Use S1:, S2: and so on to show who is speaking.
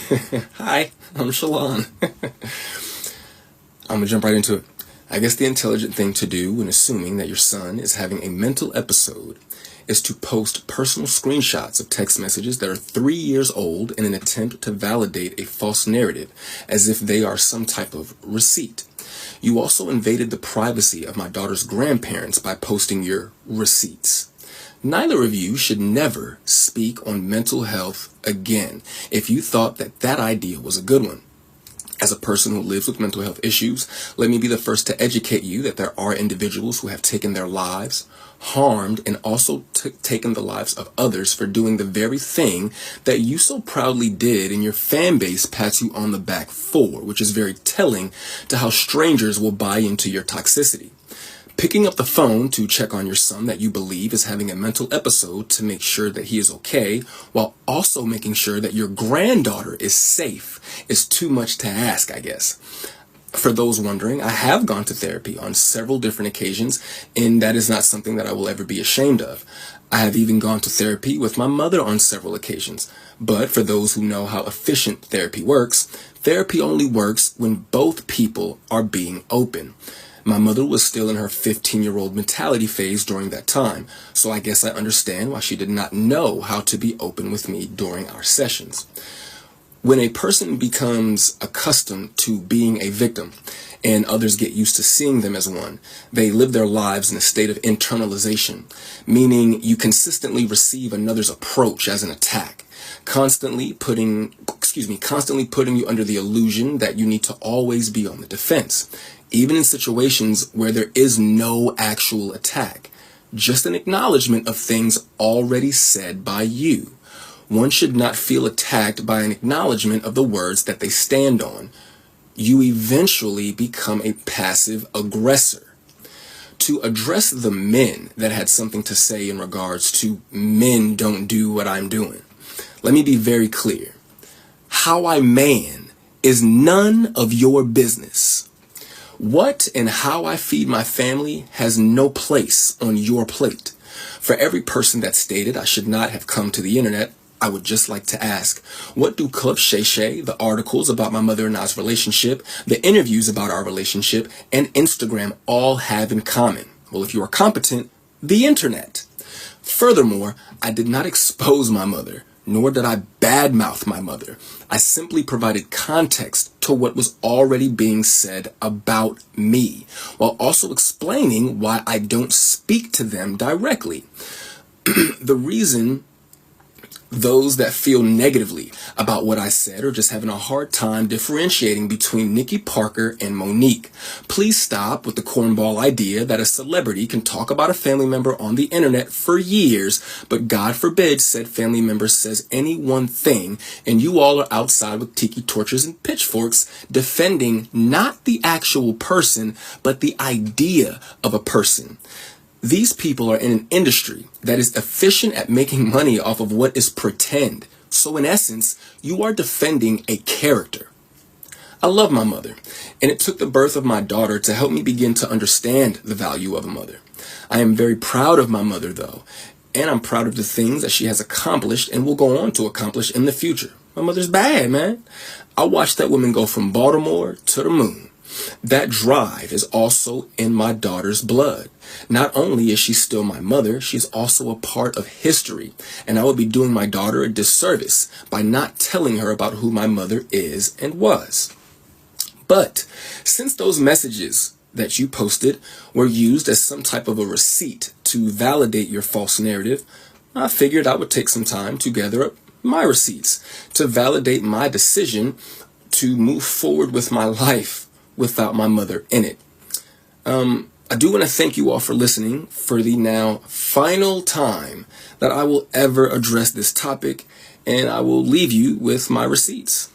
S1: Hi, I'm Shalon. I'm gonna jump right into it. I guess the intelligent thing to do when assuming that your son is having a mental episode is to post personal screenshots of text messages that are 3 years old in an attempt to validate a false narrative as if they are some type of receipt. You also invaded the privacy of my daughter's grandparents by posting your receipts. Neither of you should never speak on mental health again if you thought that that idea was a good one. As a person who lives with mental health issues, let me be the first to educate you that there are individuals who have taken their lives, harmed, and also taken the lives of others for doing the very thing that you so proudly did and your fan base pats you on the back for, which is very telling to how strangers will buy into your toxicity. Picking up the phone to check on your son that you believe is having a mental episode to make sure that he is okay, while also making sure that your granddaughter is safe, is too much to ask, I guess. For those wondering, I have gone to therapy on several different occasions, and that is not something that I will ever be ashamed of. I have even gone to therapy with my mother on several occasions. But for those who know how efficient therapy only works when both people are being open. My mother was still in her 15-year-old mentality phase during that time, so I guess I understand why she did not know how to be open with me during our sessions. When a person becomes accustomed to being a victim and others get used to seeing them as one, they live their lives in a state of internalization, meaning you consistently receive another's approach as an attack, constantly putting you under the illusion that you need to always be on the defense, even in situations where there is no actual attack, just an acknowledgement of things already said by you. One should not feel attacked by an acknowledgement of the words that they stand on. You eventually become a passive aggressor. To address the men that had something to say in regards to men don't do what I'm doing, let me be very clear. How I man is none of your business. What and how I feed my family has no place on your plate. For every person that stated I should not have come to the internet, I would just like to ask, what do Club Shay Shay, the articles about my mother and I's relationship, the interviews about our relationship, and Instagram all have in common? Well, if you are competent, the internet. Furthermore, I did not expose my mother, nor did I badmouth my mother. I simply provided context to what was already being said about me, while also explaining why I don't speak to them directly. The reason those that feel negatively about what I said are just having a hard time differentiating between Nikki Parker and Monique. Please stop with the cornball idea that a celebrity can talk about a family member on the internet for years, but God forbid said family member says any one thing, and you all are outside with tiki torches and pitchforks defending not the actual person, but the idea of a person. These people are in an industry that is efficient at making money off of what is pretend. So in essence, you are defending a character. I love my mother, and it took the birth of my daughter to help me begin to understand the value of a mother. I am very proud of my mother, though, and I'm proud of the things that she has accomplished and will go on to accomplish in the future. My mother's bad, man. I watched that woman go from Baltimore to the moon. That drive is also in my daughter's blood. Not only is she still my mother, she's also a part of history, and I would be doing my daughter a disservice by not telling her about who my mother is and was. But since those messages that you posted were used as some type of a receipt to validate your false narrative, I figured I would take some time to gather up my receipts to validate my decision to move forward with my life without my mother in it. I do want to thank you all for listening for the now final time that I will ever address this topic, and I will leave you with my receipts.